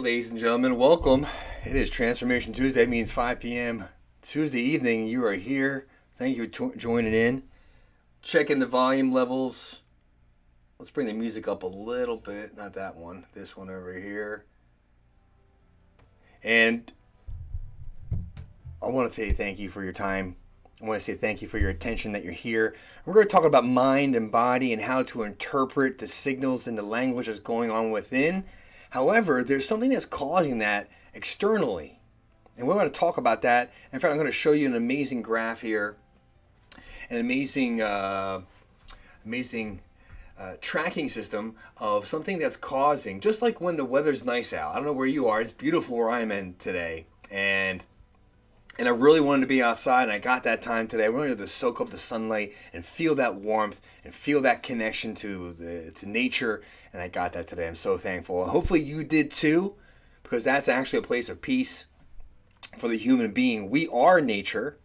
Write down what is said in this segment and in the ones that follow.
ladies and gentlemen, welcome. It is Transformation Tuesday. It means 5 p.m. Tuesday evening. You are here. Thank you for joining in. Checking the volume levels. Let's bring the music up a little bit. Not that one. This one over here. And I want to say thank you for your time. I want to say thank you for your attention that you're here. We're going to talk about mind and body and how to interpret the signals and the language that's going on within. However, there's something that's causing that externally. And we're going to talk about that. In fact, I'm going to show you an amazing graph here. An amazing tracking system of something that's causing, just like when the weather's nice out. I don't know where you are. It's beautiful where I'm in today. And I really wanted to be outside, and I got that time today. I wanted to soak up the sunlight and feel that warmth and feel that connection to nature, and I got that today. I'm so thankful. Hopefully you did too, because that's actually a place of peace for the human being. We are nature,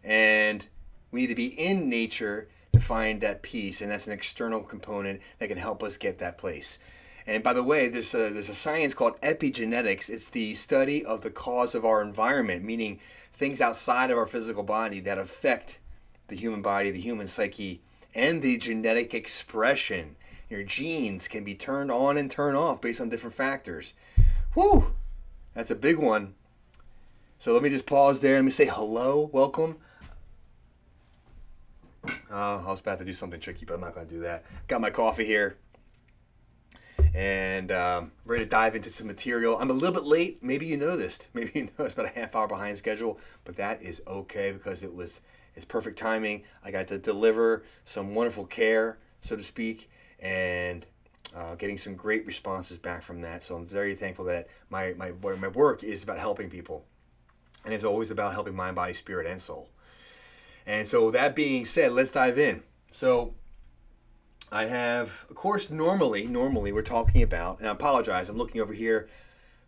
and we need to be in nature to find that peace, and that's an external component that can help us get that place. And by the way, there's a science called epigenetics. It's the study of the cause of our environment, meaning things outside of our physical body that affect the human body, the human psyche, and the genetic expression. Your genes can be turned on and turned off based on different factors. Whew! That's a big one. So let me just pause there. Let me say hello, welcome. I was about to do something tricky, but I'm not going to do that. Got my coffee here. And ready to dive into some material. I'm a little bit late. Maybe you noticed. Maybe you noticed about a half hour behind schedule. But that is okay because it's perfect timing. I got to deliver some wonderful care, so to speak, and getting some great responses back from that. So I'm very thankful that my work is about helping people. And it's always about helping mind, body, spirit, and soul. And so that being said, let's dive in. So I have, of course, normally we're talking about, and I apologize, I'm looking over here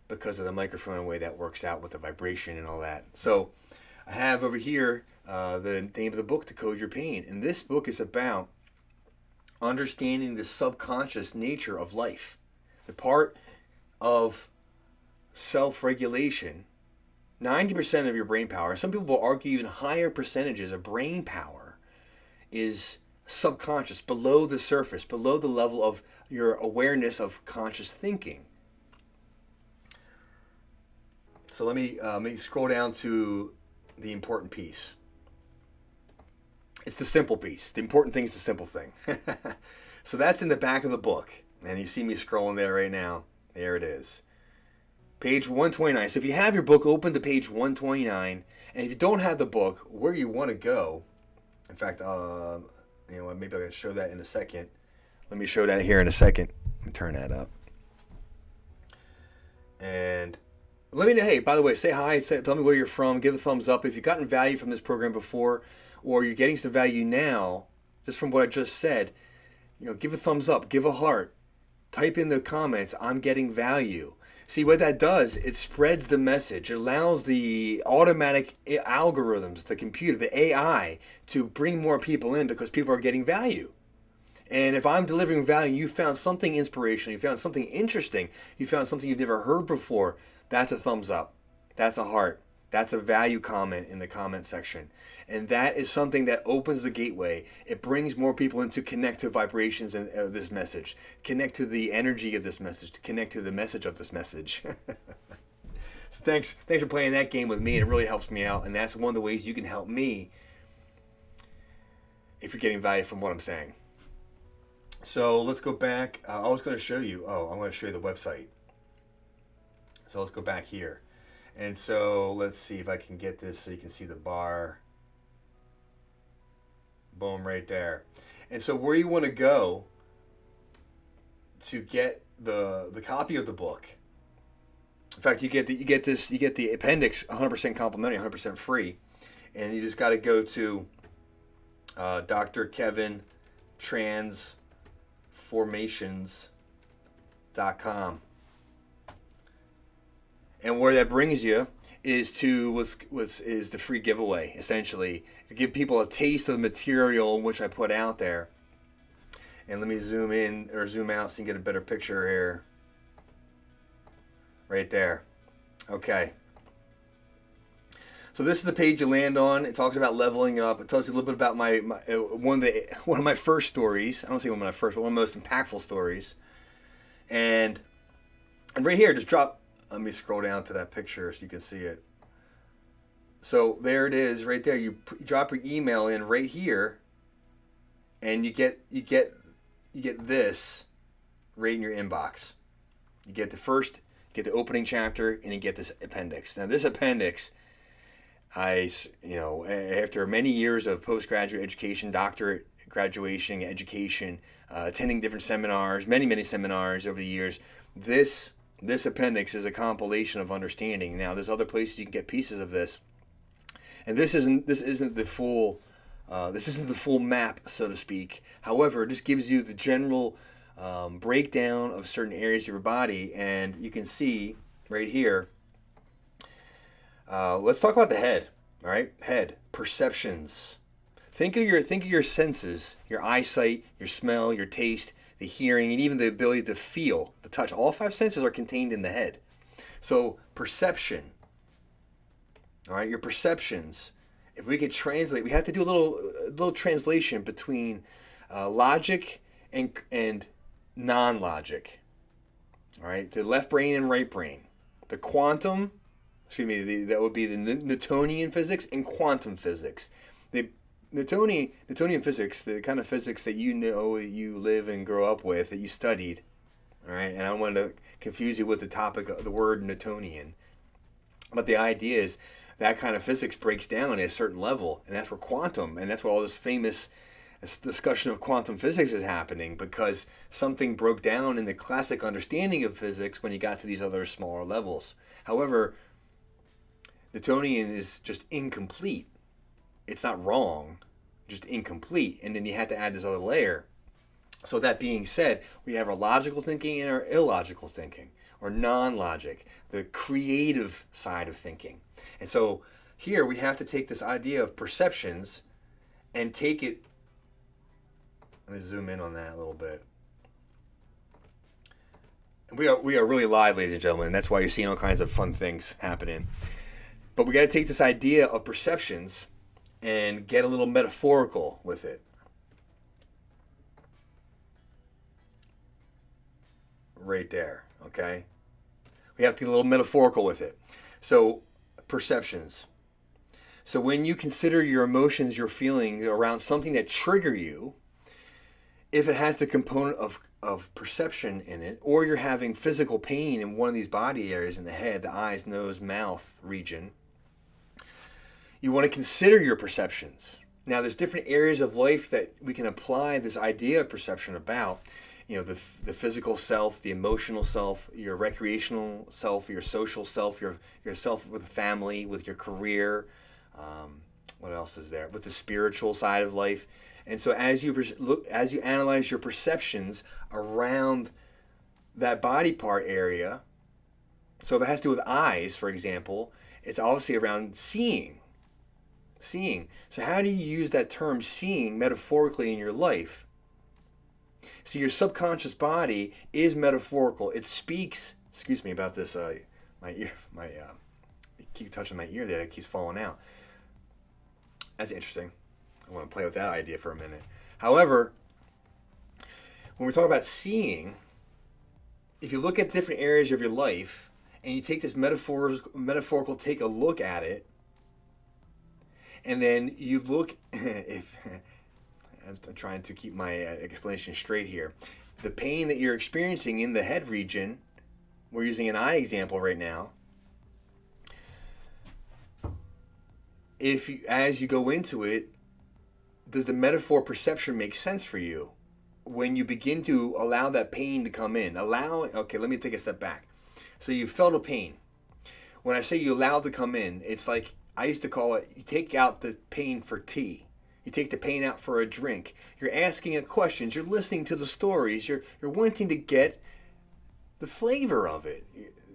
because of the microphone and the way that works out with the vibration and all that. So I have over here the name of the book, Decode Your Pain. And this book is about understanding the subconscious nature of life. The part of self-regulation, 90% of your brain power, some people will argue even higher percentages of brain power is subconscious, below the surface, below the level of your awareness of conscious thinking. So let me scroll down to the important piece. It's the simple piece. The important thing is the simple thing. So that's in the back of the book. And you see me scrolling there right now. There it is. Page 129. So if you have your book, open to page 129. And if you don't have the book, where you want to go, in fact, you know what, maybe I can show that in a second. Let me show that here in a second. Let me turn that up. And let me know, hey, by the way, say hi, tell me where you're from, give a thumbs up. If you've gotten value from this program before, or you're getting some value now, just from what I just said, you know, give a thumbs up, give a heart. Type in the comments, I'm getting value. See, what that does, it spreads the message. It allows the automatic algorithms, the computer, the AI, to bring more people in because people are getting value. And if I'm delivering value, you found something inspirational, you found something interesting, you found something you've never heard before, that's a thumbs up. That's a heart. That's a value comment in the comment section. And that is something that opens the gateway. It brings more people in to connect to vibrations of this message, connect to the energy of this message, to connect to the message of this message. So thanks for playing that game with me. It really helps me out. And that's one of the ways you can help me if you're getting value from what I'm saying. So let's go back. I was going to show you. I'm going to show you the website. So let's go back here. And so let's see if I can get this so you can see the bar. Boom, right there. And so where you want to go to get the copy of the book. In fact, you get the appendix 100% complimentary, 100% free, and you just got to go to Dr. Kevin Transformations.com. And where that brings you is to what's the free giveaway, essentially, to give people a taste of the material which I put out there. And let me zoom in or zoom out so you can get a better picture here. right there. Okay. So this is the page you land on. It talks about leveling up. It tells you a little bit about one of my first stories. I don't say one of my first, but one of the most impactful stories. And right here, just drop. Let me scroll down to that picture so you can see it. So there it is, right there. You drop your email in right here, and you get this right in your inbox. You get the opening chapter, and you get this appendix. Now this appendix, after many years of postgraduate education, doctorate graduation, education, attending different seminars, many seminars over the years, this appendix is a compilation of understanding. Now there's other places you can get pieces of this, and this isn't the full map, so to speak. However, this gives you the general breakdown of certain areas of your body, and you can see right here. Let's talk about the head. All right, head perceptions. Think of your senses: your eyesight, your smell, your taste, the hearing, and even the ability to feel, the touch. All 5 senses are contained in the head. So perception. All right, your perceptions. If we could translate, we have to do a little translation between logic and non-logic. All right, the left brain and right brain. The quantum, that would be the Newtonian physics and quantum physics. The Newtonian physics, the kind of physics that you live and grow up with, that you studied. All right, and I don't want to confuse you with the topic of the word Newtonian, but the idea is that kind of physics breaks down at a certain level, and that's where quantum, and that's where all this famous discussion of quantum physics is happening, because something broke down in the classic understanding of physics when you got to these other smaller levels. However, Newtonian is just incomplete. It's not wrong, just incomplete, and then you had to add this other layer. So that being said, we have our logical thinking and our illogical thinking, or non-logic, the creative side of thinking. And so here we have to take this idea of perceptions and take it. Let me zoom in on that a little bit. And we are really live, ladies and gentlemen. That's why you're seeing all kinds of fun things happening. But we got to take this idea of perceptions and get a little metaphorical with it. Right there, okay? We have to get a little metaphorical with it. So, perceptions. So when you consider your emotions, your feelings around something that trigger you, if it has the component of perception in it, or you're having physical pain in one of these body areas in the head, the eyes, nose, mouth region, you want to consider your perceptions. Now, there's different areas of life that we can apply this idea of perception about. You know, the physical self, the emotional self, your recreational self, your social self, your self with family, with your career. What else is there? With the spiritual side of life. And so as you analyze your perceptions around that body part area, so if it has to do with eyes, for example, it's obviously around seeing. So how do you use that term seeing metaphorically in your life? So your subconscious body is metaphorical. It speaks. Excuse me about this. I keep touching my ear there. It keeps falling out. That's interesting. I want to play with that idea for a minute. However, when we talk about seeing, if you look at different areas of your life and you take this metaphorical take a look at it, and then you look, I'm trying to keep my explanation straight here. The pain that you're experiencing in the head region, we're using an eye example right now. As you go into it, does the metaphor perception make sense for you? When you begin to allow that pain to come in, okay, let me take a step back. So you felt a pain. When I say you allow it to come in, it's like, I used to call it, you take out the pain for tea. You take the pain out for a drink. You're asking it questions. You're listening to the stories. You're wanting to get the flavor of it.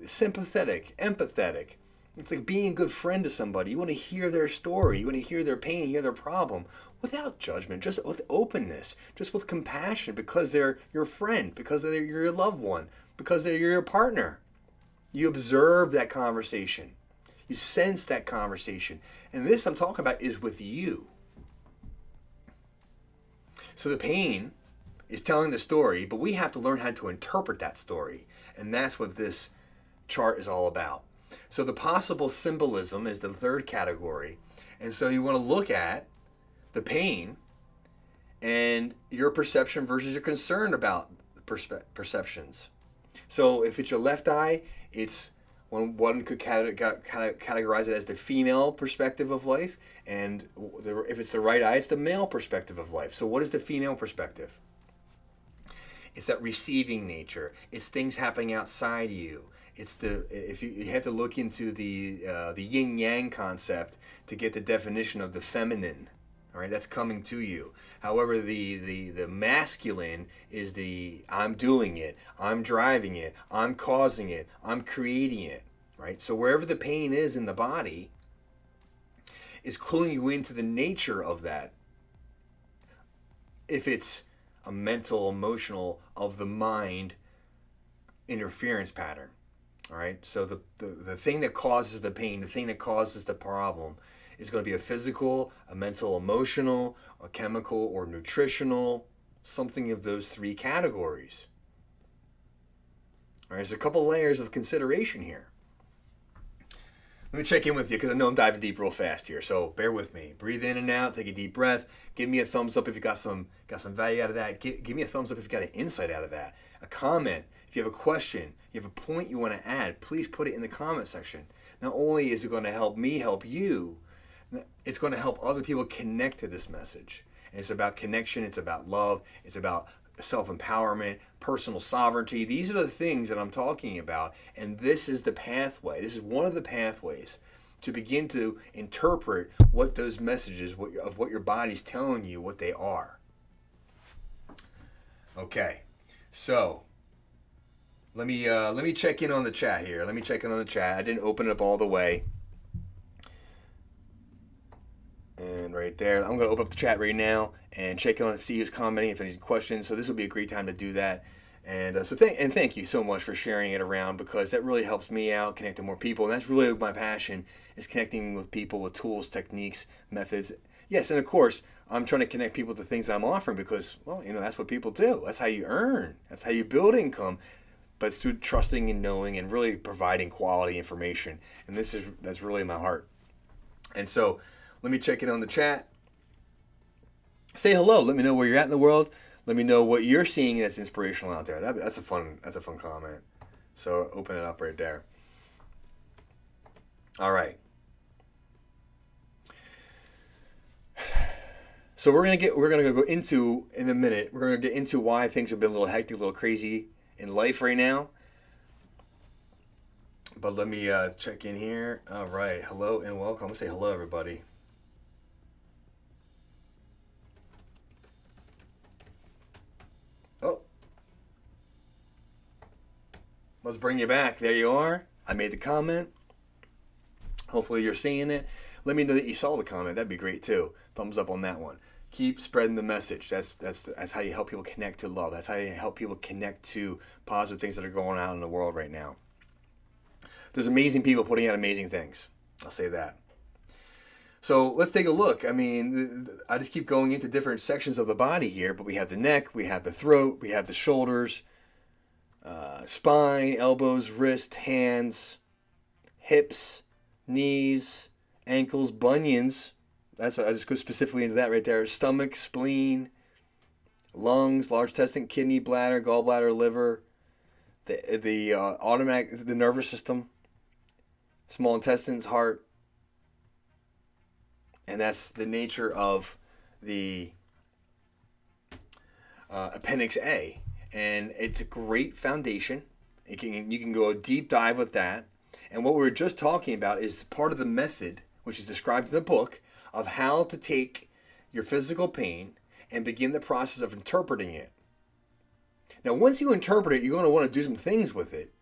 Sympathetic, empathetic. It's like being a good friend to somebody. You want to hear their story. You want to hear their pain, hear their problem, without judgment, just with openness, just with compassion, because they're your friend, because they're your loved one, because they're your partner. You observe that conversation. You sense that conversation. And this I'm talking about is with you. So the pain is telling the story, but we have to learn how to interpret that story. And that's what this chart is all about. So the possible symbolism is the third category. And so you want to look at the pain and your perception versus your concern about perceptions. So if it's your left eye, it's one could categorize it as the female perspective of life, and if it's the right eye, it's the male perspective of life. So what is the female perspective? It's that receiving nature. It's things happening outside you. It's if you have to look into the yin yang concept to get the definition of the feminine. All right, that's coming to you. However, the masculine is the I'm doing it, I'm driving it, I'm causing it, I'm creating it. Right. So wherever the pain is in the body is cluing you into the nature of that. If it's a mental, emotional, of the mind interference pattern. All right. So the thing that causes the pain, the thing that causes the problem, is going to be a physical, a mental, emotional, a chemical, or nutritional, something of those three categories. All right, there's a couple layers of consideration here. Let me check in with you because I know I'm diving deep real fast here, so bear with me. Breathe in and out, take a deep breath. Give me a thumbs up if you got some value out of that. Give me a thumbs up if you got an insight out of that. A comment. If you have a question, you have a point you want to add, please put it in the comment section. Not only is it going to help me help you, it's going to help other people connect to this message. And it's about connection. It's about love. It's about self-empowerment, personal sovereignty. These are the things that I'm talking about. And this is the pathway. This is one of the pathways to begin to interpret what those messages of what your body's telling you, what they are. Okay. So let me check in on the chat here. Let me check in on the chat. I didn't open it up all the way. And right there, I'm going to open up the chat right now and check on it, see who's commenting, if any questions. So this will be a great time to do that. And thank you so much for sharing it around, because that really helps me out, connecting more people. And that's really my passion, is connecting with people with tools, techniques, methods. Yes, and of course, I'm trying to connect people to things I'm offering because, well, that's what people do. That's how you earn. That's how you build income. But through trusting and knowing and really providing quality information. And that's really my heart. And so let me check in on the chat. Say hello. Let me know where you're at in the world. Let me know what you're seeing that's inspirational out there. That's a fun comment. So open it up right there. All right. So we're gonna go into in a minute. We're gonna get into why things have been a little hectic, a little crazy in life right now. But let me check in here. All right. Hello and welcome. Let's say hello, everybody. Oh. Let's bring you back. There you are. I made the comment. Hopefully you're seeing it. Let me know that you saw the comment. That'd be great too. Thumbs up on that one. Keep spreading the message. That's how you help people connect to love. That's how you help people connect to positive things that are going on in the world right now. There's amazing people putting out amazing things. I'll say that. So let's take a look. I mean, I just keep going into different sections of the body here, but we have the neck, we have the throat, we have the shoulders, spine, elbows, wrist, hands, hips, knees, ankles, bunions. I just go specifically into that right there. Stomach, spleen, lungs, large intestine, kidney, bladder, gallbladder, liver, the nervous system, small intestines, heart. And that's the nature of the Appendix A. And it's a great foundation. You can go a deep dive with that. And what we were just talking about is part of the method, which is described in the book, of how to take your physical pain and begin the process of interpreting it. Now, once you interpret it, you're going to want to do some things with it.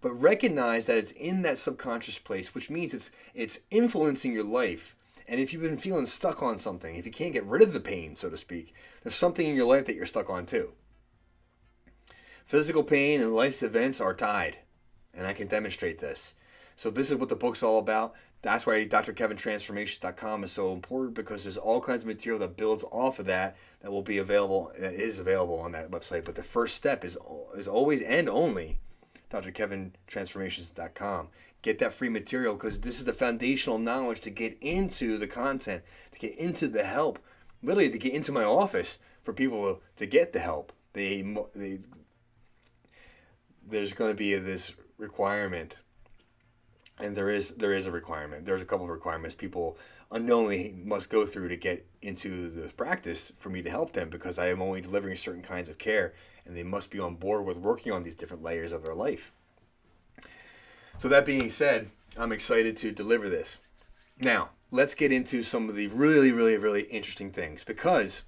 But recognize that it's in that subconscious place, which means it's influencing your life. And if you've been feeling stuck on something, if you can't get rid of the pain, so to speak, there's something in your life that you're stuck on too. Physical pain and life's events are tied. and I can demonstrate this. So this is what the book's all about. That's why drkevintransformations.com is so important, because there's all kinds of material that builds off of that will be available, that is available on that website. But the first step is always and only drkevintransformations.com. Get that free material, because this is the foundational knowledge to get into the content, to get into the help, literally to get into my office for people to get the help. There's going to be this requirement. And there is a requirement. There's a couple of requirements people unknowingly must go through to get into the practice for me to help them, because I am only delivering certain kinds of care, and they must be on board with working on these different layers of their life. So that being said, I'm excited to deliver this. Now, let's get into some of the really, really, really interesting things, because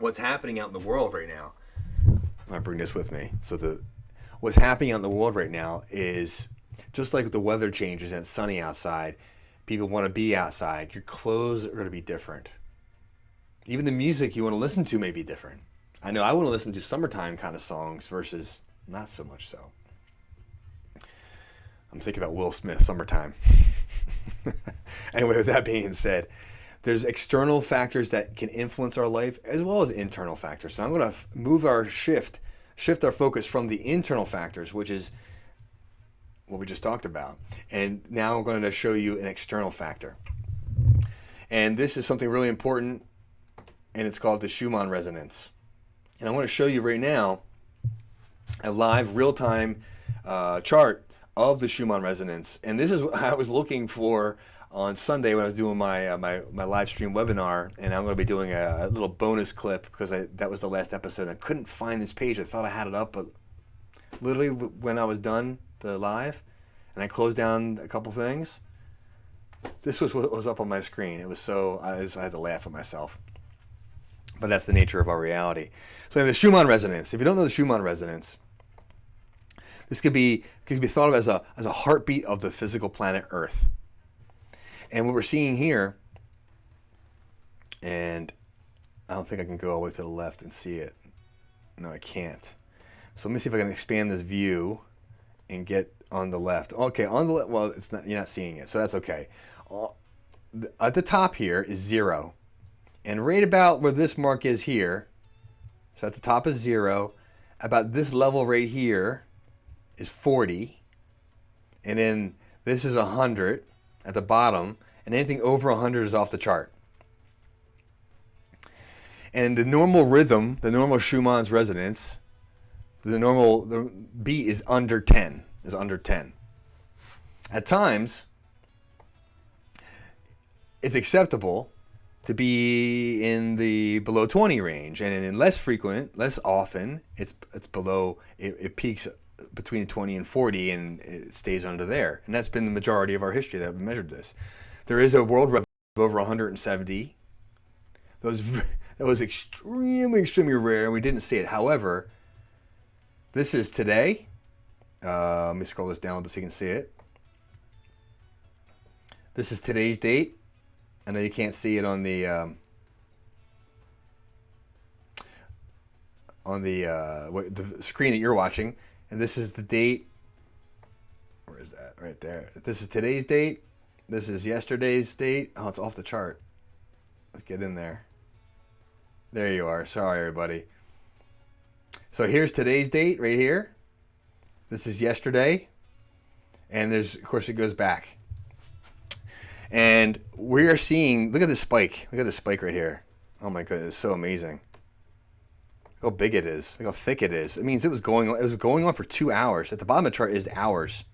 what's happening out in the world right now, I'm going to bring this with me. So what's happening out in the world right now is, just like the weather changes and it's sunny outside, people want to be outside. Your clothes are going to be different. Even the music you want to listen to may be different. I know I want to listen to summertime kind of songs versus not so much so. I'm thinking about Will Smith, Summertime. Anyway, with that being said, there's external factors that can influence our life as well as internal factors. So I'm going to move our shift our focus from the internal factors, which is what we just talked about. And now I'm going to show you an external factor. And this is something really important, and it's called the Schumann resonance. And I want to show you right now a live real-time chart of the Schumann resonance. And this is what I was looking for on Sunday when I was doing my live stream webinar, and I'm going to be doing a little bonus clip, because that was the last episode. I couldn't find this page. I thought I had it up, but literally when I was done the live and I closed down a couple things, this was what was up on my screen. It was so I had to laugh at myself. But that's the nature of our reality. So the Schumann resonance. If you don't know the Schumann resonance, this could be thought of as a heartbeat of the physical planet Earth. And what we're seeing here, and I don't think I can go all the way to the left and see it. No, I can't. So let me see if I can expand this view and get on the left. Okay, on the left. Well, it's not. You're not seeing it, so that's okay. At the top here is 0, and right about where this mark is here. So at the top is 0. About this level right here is 40, and then this is 100 at the bottom, and anything over 100 is off the chart. And the normal rhythm, the normal Schumann's resonance, the beat is under 10. At times, it's acceptable to be in the below 20 range, and in less often, it's below. It peaks between 20 and 40, and it stays under there. And that's been the majority of our history that we've measured this. There is a world record of over 170. That was extremely, extremely rare, and we didn't see it. However, this is today. Let me scroll this down a bit so you can see it. This is today's date. I know you can't see it on the screen that you're watching. And this is the date. Where is that? Right there. This is today's date. This is yesterday's date. Oh, it's off the chart. Let's get in there. There you are. Sorry, everybody. So here's today's date right here. This is yesterday. And of course, it goes back. And we are seeing, look at this spike. Look at this spike right here. Oh my goodness, it's so amazing. Look how big it is. Look how thick it is. It means it was going on for 2 hours. At the bottom of the chart is hours.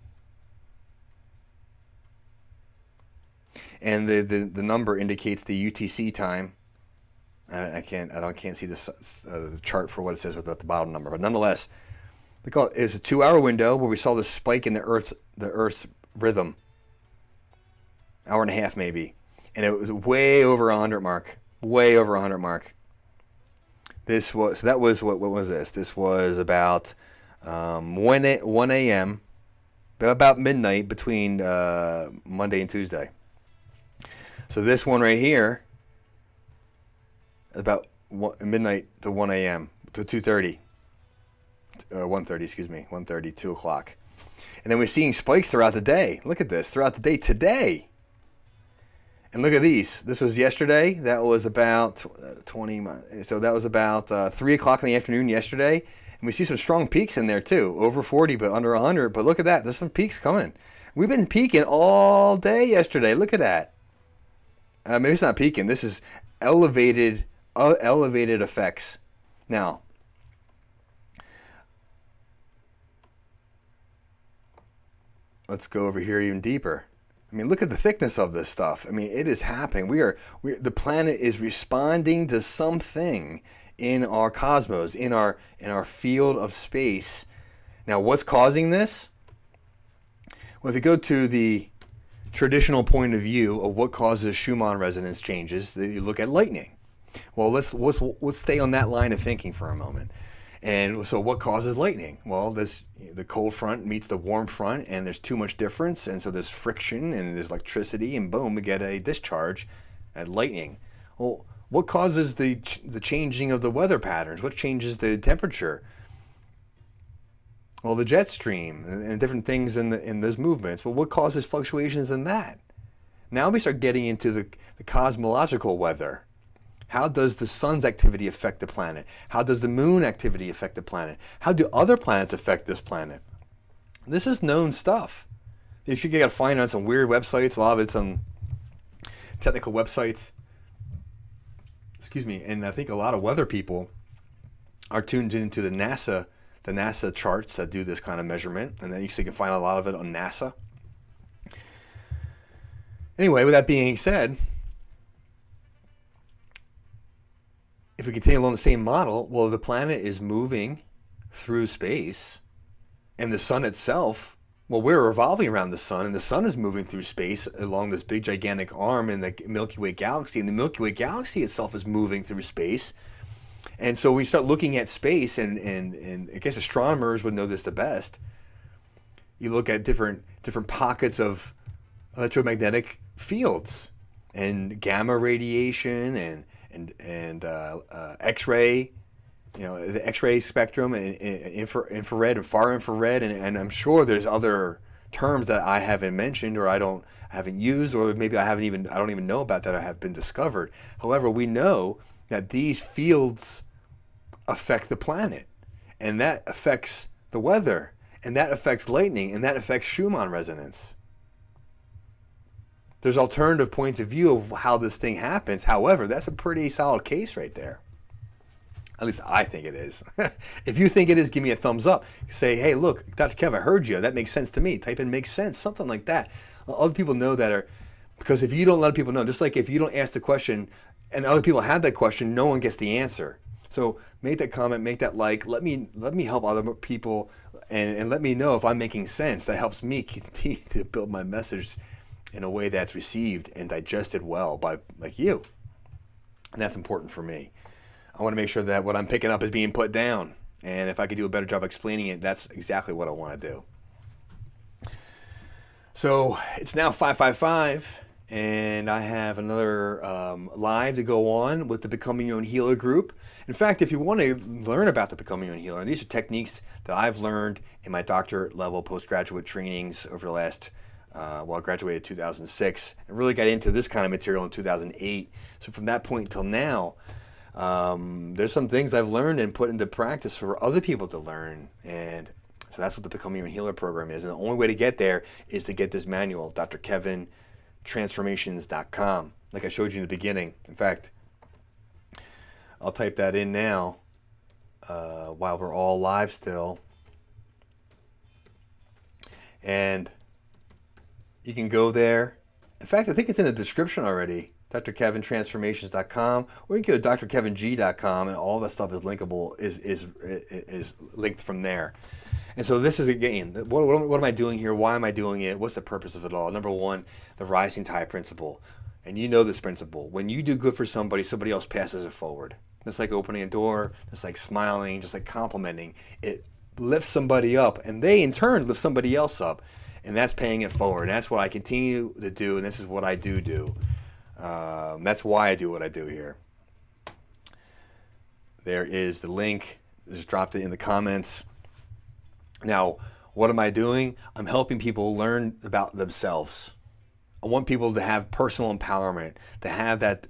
And the number indicates the UTC time. I can't see the chart for what it says without the bottom number, but nonetheless, it's a 2-hour window where we saw this spike in the Earth's rhythm. Hour and a half maybe, and it was way over 100 mark. Way over 100 mark. That was what was this? This was about 1 a.m. about midnight between Monday and Tuesday. So this one right here, about midnight to 1 a.m. to 2:30, 1:30, excuse me, 1:30, 2 o'clock. And then we're seeing spikes throughout the day. Look at this, throughout the day today. And look at these. This was yesterday. That was about 20. So that was about 3 o'clock in the afternoon yesterday. And we see some strong peaks in there too. Over 40, but under 100. But look at that. There's some peaks coming. We've been peaking all day yesterday. Look at that. Maybe it's not peaking. This is elevated effects. Now, let's go over here even deeper. I mean, look at the thickness of this stuff. I mean, it is happening. The planet is responding to something in our cosmos, in our field of space. Now, what's causing this? Well, if you go to the traditional point of view of what causes Schumann resonance changes, you look at lightning. Well, let's stay on that line of thinking for a moment. And so what causes lightning? Well, the cold front meets the warm front, and there's too much difference, and so there's friction, and there's electricity, and boom, we get a discharge at lightning. Well, what causes the changing of the weather patterns? What changes the temperature? Well, the jet stream and different things in those movements. Well, what causes fluctuations in that? Now we start getting into the cosmological weather. How does the sun's activity affect the planet? How does the moon activity affect the planet? How do other planets affect this planet? This is known stuff. You should get to find it on some weird websites. A lot of it's on technical websites. Excuse me. And I think a lot of weather people are tuned into the NASA charts that do this kind of measurement. And then you can find a lot of it on NASA. Anyway, with that being said, if we continue along the same model, well, the planet is moving through space, and the sun itself, well, we're revolving around the sun, and the sun is moving through space along this big gigantic arm in the Milky Way galaxy, and the Milky Way galaxy itself is moving through space. And so we start looking at space, and I guess astronomers would know this the best. You look at different pockets of electromagnetic fields and gamma radiation and X-ray, the X-ray spectrum and infrared and far infrared, and I'm sure there's other terms that I haven't mentioned or I haven't used, or maybe I don't even know about that have been discovered. However, we know that these fields affect the planet, and that affects the weather, and that affects lightning, and that affects Schumann resonance. There's alternative points of view of how this thing happens. However, that's a pretty solid case right there. At least I think it is. If you think it is, give me a thumbs up. Say, hey, look, Dr. Kev, I heard you. That makes sense to me. Type in makes sense, something like that. Other people know that because if you don't let people know, just like if you don't ask the question and other people have that question, no one gets the answer. So make that comment, make that like. Let me help other people and let me know if I'm making sense. That helps me continue to build my message in a way that's received and digested well by you. And that's important for me. I want to make sure that what I'm picking up is being put down. And if I could do a better job explaining it, that's exactly what I want to do. So it's now 5:55, and I have another live to go on with the Becoming Your Own Healer group. In fact, if you want to learn about the Becoming Your Own Healer, these are techniques that I've learned in my doctorate level postgraduate trainings over the last I graduated in 2006 and really got into this kind of material in 2008. So from that point until now, there's some things I've learned and put into practice for other people to learn. And so that's what the Becoming Your Own Healer program is. And the only way to get there is to get this manual, drkevintransformations.com, like I showed you in the beginning. In fact, I'll type that in now while we're all live still. And you can go there. In fact, I think it's in the description already. drkevintransformations.com, or you can go to drkeving.com, and all that stuff is linkable, is linked from there. And so this is, again, what am I doing here? Why am I doing it? What's the purpose of it all? Number one, the rising tide principle. And you know this principle. When you do good for somebody, somebody else passes it forward. Just like opening a door, just like smiling, just like complimenting. It lifts somebody up, and they in turn lift somebody else up. And that's paying it forward. And that's what I continue to do, and this is what I do. That's why I do what I do here. There is the link. Just dropped it in the comments. Now, What am I doing? I'm helping people learn about themselves. I want people to have personal empowerment, to have that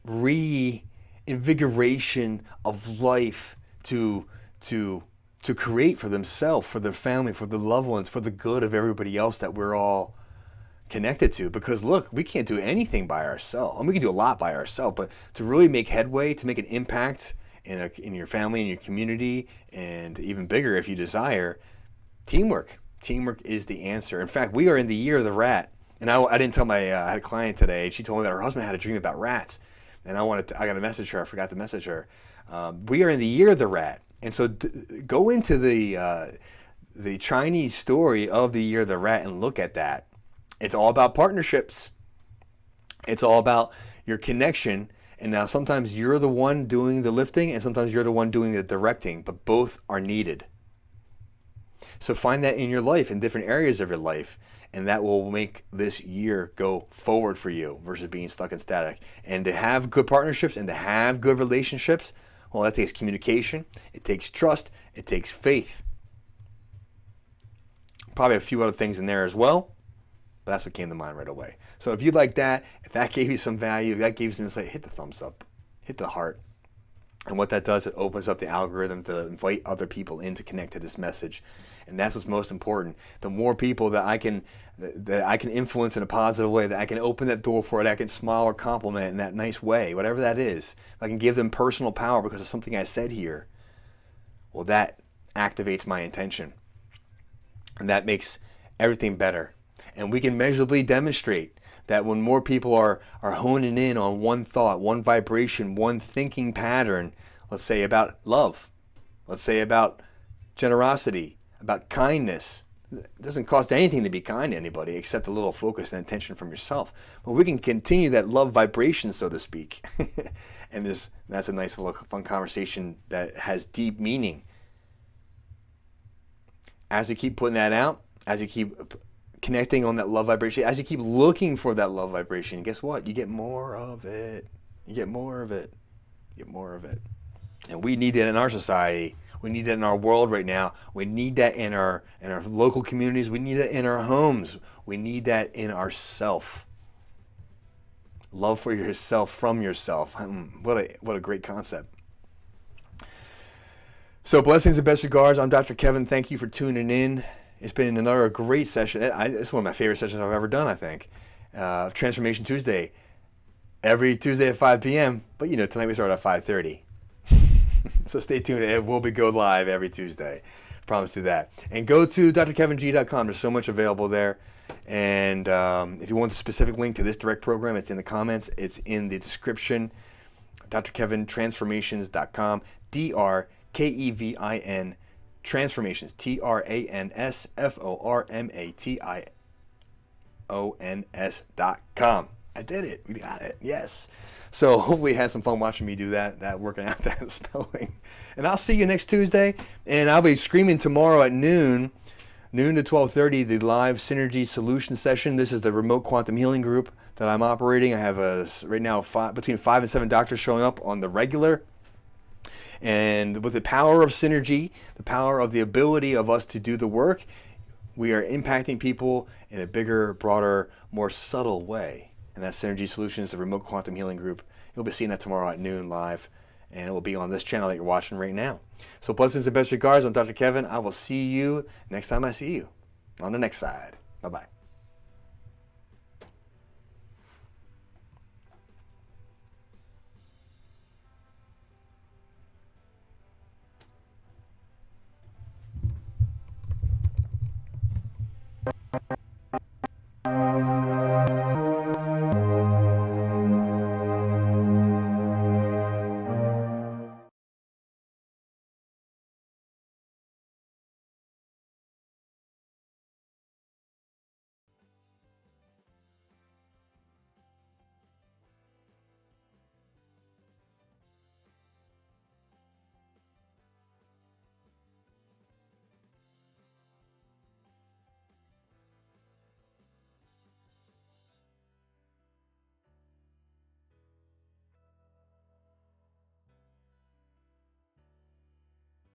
reinvigoration of life to create for themselves, for their family, for the loved ones, for the good of everybody else that we're all connected to. Because look, we can't do anything by ourselves. I mean, we can do a lot by ourselves, but to really make headway, to make an impact in your family, in your community, and even bigger if you desire, teamwork. Teamwork is the answer. In fact, we are in the year of the rat. And I didn't tell I had a client today, and she told me that her husband had a dream about rats. And I got to message her. I forgot to message her. We are in the year of the rat. And so go into the Chinese story of the year of the rat and look at that. It's all about partnerships. It's all about your connection. And now sometimes you're the one doing the lifting and sometimes you're the one doing the directing, but both are needed. So find that in your life, in different areas of your life, and that will make this year go forward for you versus being stuck in static. And to have good partnerships and to have good relationships, well, that takes communication, it takes trust, it takes faith. Probably a few other things in there as well, but that's what came to mind right away. So if you like that, if that gave you some value, if that gave you some insight, hit the thumbs up, hit the heart. And what that does, it opens up the algorithm to invite other people in to connect to this message. And that's what's most important. The more people that I can influence in a positive way, that I can open that door for, that I can smile or compliment in that nice way, whatever that is. If I can give them personal power because of something I said here, well, that activates my intention. And that makes everything better. And we can measurably demonstrate that when more people are honing in on one thought, one vibration, one thinking pattern, let's say about love, let's say about generosity, about kindness. It doesn't cost anything to be kind to anybody except a little focus and attention from yourself. But we can continue that love vibration, so to speak. And that's a nice little fun conversation that has deep meaning. As you keep putting that out, as you keep connecting on that love vibration, as you keep looking for that love vibration, guess what? You get more of it. You get more of it. You get more of it. And we need that in our society. We need that in our world right now. We need that in our local communities. We need that in our homes. We need that in ourself. Love for yourself from yourself. What a great concept. So blessings and best regards. I'm Dr. Kevin. Thank you for tuning in. It's been another great session. It's one of my favorite sessions I've ever done, I think. Transformation Tuesday. Every Tuesday at 5 p.m. But tonight we start at 5:30. So stay tuned. It will go live every Tuesday. Promise you that. And go to drkeving.com. There's so much available there. And if you want the specific link to this direct program, it's in the comments. It's in the description. drkevintransformations.com. DRKEVIN Transformations. TRANSFORMATIONS.com. I did it. We got it. Yes. So hopefully you had some fun watching me do that working out that spelling. And I'll see you next Tuesday. And I'll be streaming tomorrow at noon to 12:30, the live Synergy Solution Session. This is the remote quantum healing group that I'm operating. I have right now between 5 and 7 doctors showing up on the regular. And with the power of synergy, the power of the ability of us to do the work, we are impacting people in a bigger, broader, more subtle way. And that Synergy Solution is the remote quantum healing group. You'll be seeing that tomorrow at noon live. And it will be on this channel that you're watching right now. So blessings and best regards. I'm Dr. Kevin. I will see you next time I see you on the next side. Bye-bye.